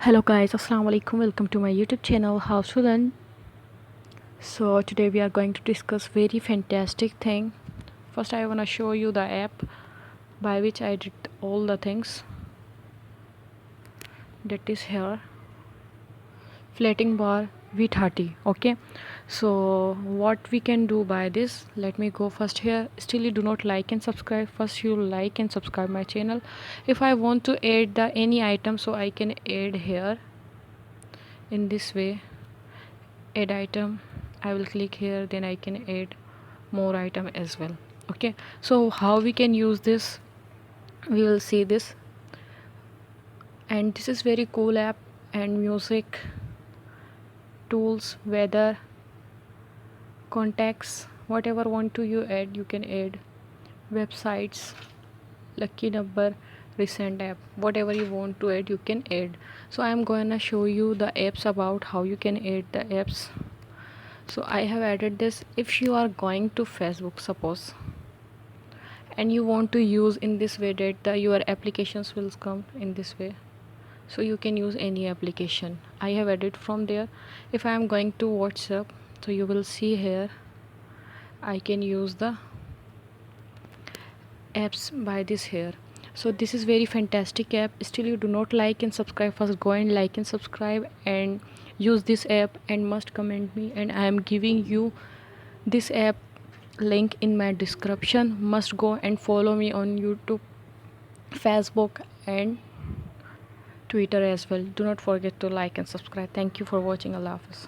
Hello guys, assalamu alaikum. Welcome to my YouTube channel House to Learn. So today we are going to discuss very fantastic thing. First I want to show you the app by which I did all the things. That is here. Flatting bar V30. Okay. So what we can do by this? Let me go first here. Still you do not like and subscribe. First you like and subscribe my channel. If I want to add the any item, so I can add here in this way. Add item, I will click here, then I can add more item as well. Okay, so how we can use this, we will see this. And this is very cool app. And music, tools, weather, contacts, whatever want to you add, you can add. Websites, lucky number, recent app, whatever you want to add you can add. So I am gonna show you the apps about how you can add the apps. So I have added this. If you are going to Facebook, suppose, and you want to use in this way that your applications will come in this way, so you can use any application. I have added from there. If I am going to WhatsApp, so you will see here I can use the apps by this here. So this is very fantastic app. Still you do not like and subscribe, first go and like and subscribe and use this app and must comment me, and I am giving you this app link in my description. Must go and follow me on YouTube, Facebook and Twitter as well. Do not forget to like and subscribe. Thank you for watching. Allah Hafiz.